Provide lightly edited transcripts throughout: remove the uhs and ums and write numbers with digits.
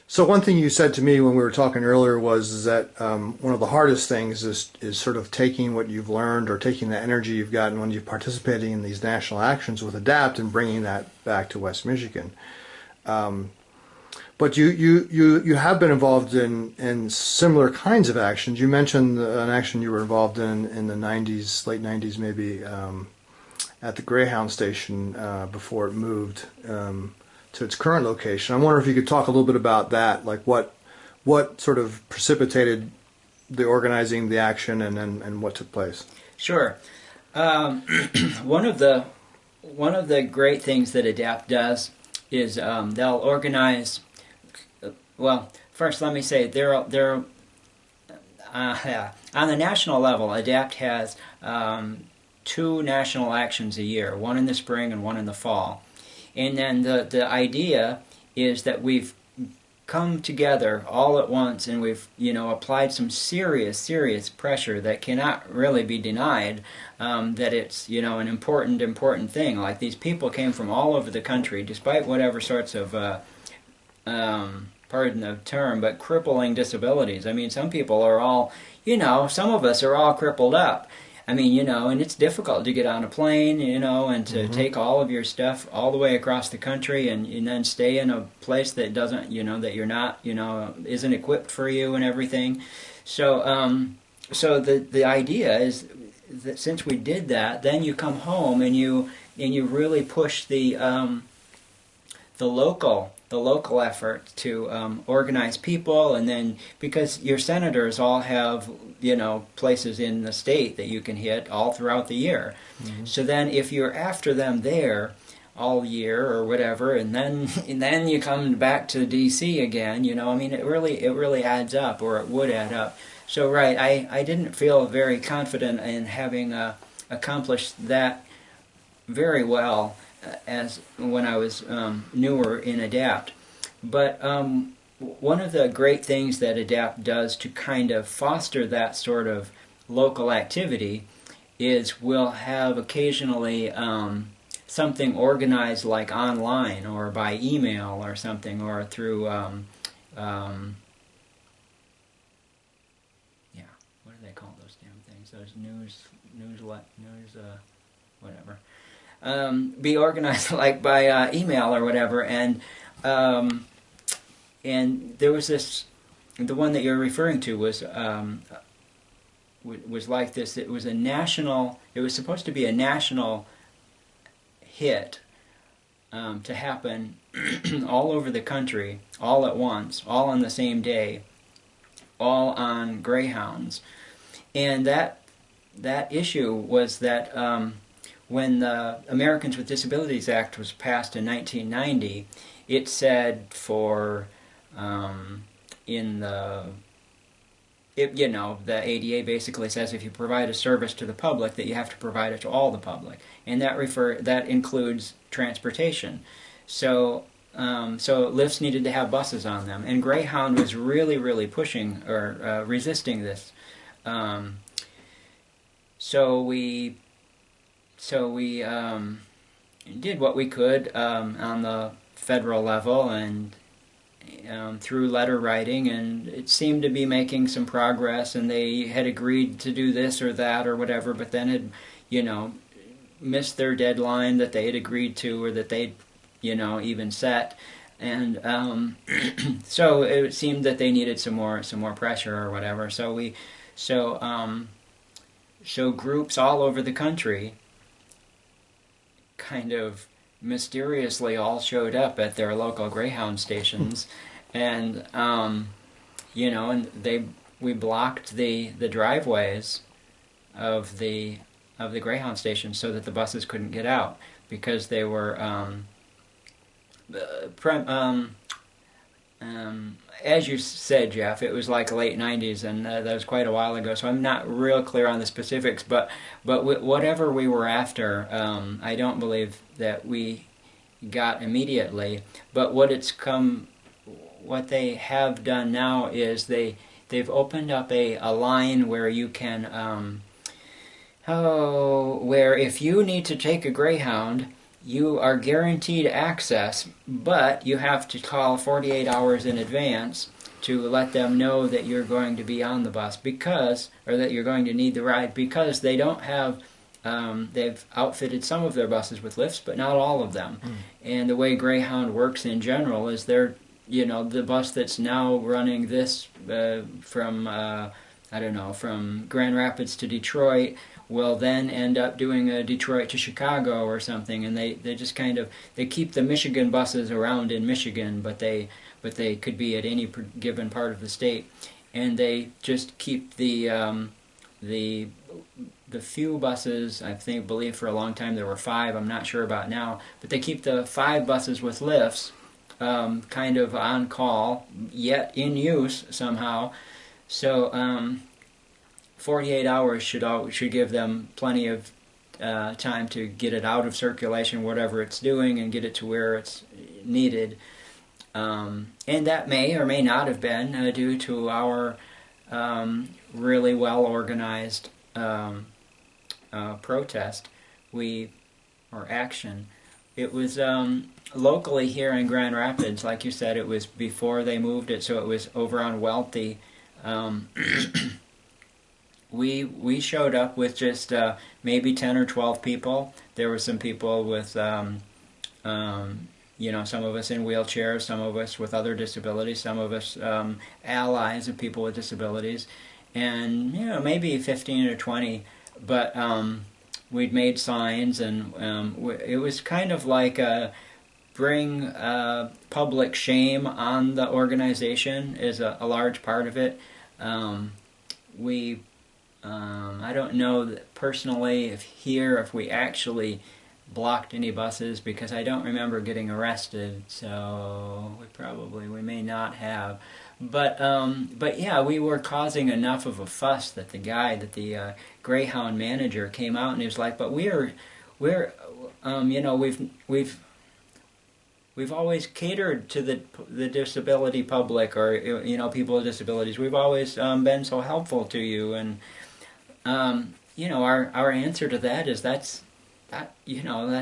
So one thing you said to me when we were talking earlier was that one of the hardest things is sort of taking what you've learned or taking the energy you've gotten when you're participating in these national actions with ADAPT and bringing that back to West Michigan. But you have been involved in similar kinds of actions. You mentioned an action you were involved in the 90s, late 90s maybe, at the Greyhound station before it moved to its current location. I wonder if you could talk a little bit about that, like what sort of precipitated the organizing, the action, and what took place. Sure. Um, one of the great things that ADAPT does is they'll organize. Well, first let me say they're on the national level. ADAPT has two national actions a year, one in the spring and one in the fall. And then the idea is that we've come together all at once and we've applied some serious pressure that cannot really be denied, that it's an important thing. Like, these people came from all over the country despite whatever sorts of pardon the term, but crippling disabilities. I mean, some people are all, some of us are all crippled up. I mean, and it's difficult to get on a plane, and to take all of your stuff all the way across the country and then stay in a place that doesn't, that you're not, isn't equipped for you and everything. So, so the idea is that since we did that, then you come home and you really push the local effort to organize people, and then because your senators all have places in the state that you can hit all throughout the year. So then if you're after them there all year or whatever, and then you come back to DC again, I mean, it really adds up, or it would add up. So right, I didn't feel very confident in having accomplished that very well as when I was newer in ADAPT. But one of the great things that ADAPT does to kind of foster that sort of local activity is we'll have occasionally something organized, like online or by email or something, or through what do they call those damn things? Those whatever. Be organized like by email or whatever, and there was this. The one that you're referring to was like this. It was a national. It was supposed to be a national hit to happen all over the country, all at once, all on the same day, all on Greyhounds, and that issue was that. When the Americans with Disabilities Act was passed in 1990, it said the ADA basically says if you provide a service to the public, that you have to provide it to all the public, and that includes transportation. So lifts needed to have buses on them, and Greyhound was really pushing or resisting this. So we did what we could on the federal level and through letter writing, and it seemed to be making some progress, and they had agreed to do this or that or whatever, but then had missed their deadline that they had agreed to, or that they'd even set, and so it seemed that they needed some more pressure or whatever. So groups all over the country kind of mysteriously all showed up at their local Greyhound stations, and and we blocked the driveways of the Greyhound stations so that the buses couldn't get out, because they were as you said, Jeff, it was like late 90s, and that was quite a while ago, so I'm not real clear on the specifics, but whatever we were after, I don't believe that we got immediately. But what they have done now is they've opened up a line where you can, where if you need to take a Greyhound, you are guaranteed access, but you have to call 48 hours in advance to let them know that you're going to be on the bus or that you're going to need the ride, because they don't have, they've outfitted some of their buses with lifts, but not all of them. Mm. And the way Greyhound works in general is the bus that's now running this from Grand Rapids to Detroit will then end up doing a Detroit to Chicago or something, and they just they keep the Michigan buses around in Michigan, but they could be at any given part of the state, and they just keep the few buses. I believe for a long time there were 5. I'm not sure about now, but they keep the 5 buses with lifts kind of on call, yet in use somehow. So 48 hours should give them plenty of time to get it out of circulation, whatever it's doing, and get it to where it's needed. And that may or may not have been due to our really well organized protest or action. It was locally here in Grand Rapids, like you said. It was before they moved it, so it was over on Welty. We showed up with just maybe 10 or 12 people. There were some people with, some of us in wheelchairs, some of us with other disabilities, some of us allies of people with disabilities, and maybe 15 or 20. But we'd made signs, and it was kind of like bring public shame on the organization is a large part of it. I don't know personally if we actually blocked any buses, because I don't remember getting arrested, so we may not have. But yeah, we were causing enough of a fuss that the Greyhound manager came out and he was like, "But we've always catered to the disability public, or people with disabilities. We've always been so helpful to you." And our answer to that is that's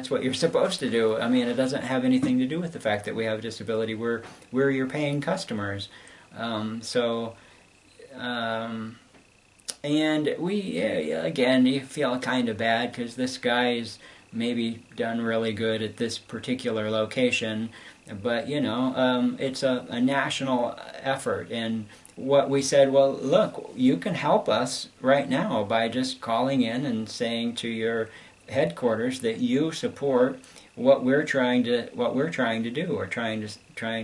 what you're supposed to do. I mean, it doesn't have anything to do with the fact that we have a disability. We're your paying customers. And again, you feel kind of bad because this guy's maybe done really good at this particular location, but it's a national effort. And what we said, well, look, you can help us right now by just calling in and saying to your headquarters that you support what we're trying to do, or trying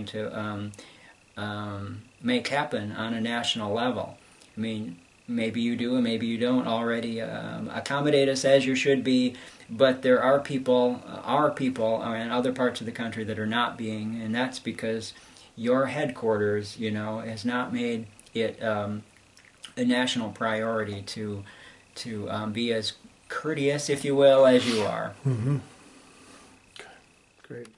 to make happen on a national level. I mean, maybe you do and maybe you don't already accommodate us as you should be, but there are people in other parts of the country that are not being, and that's because your headquarters, has not made it a national priority to be as courteous, if you will, as you are. Mm-hmm. Okay. Great.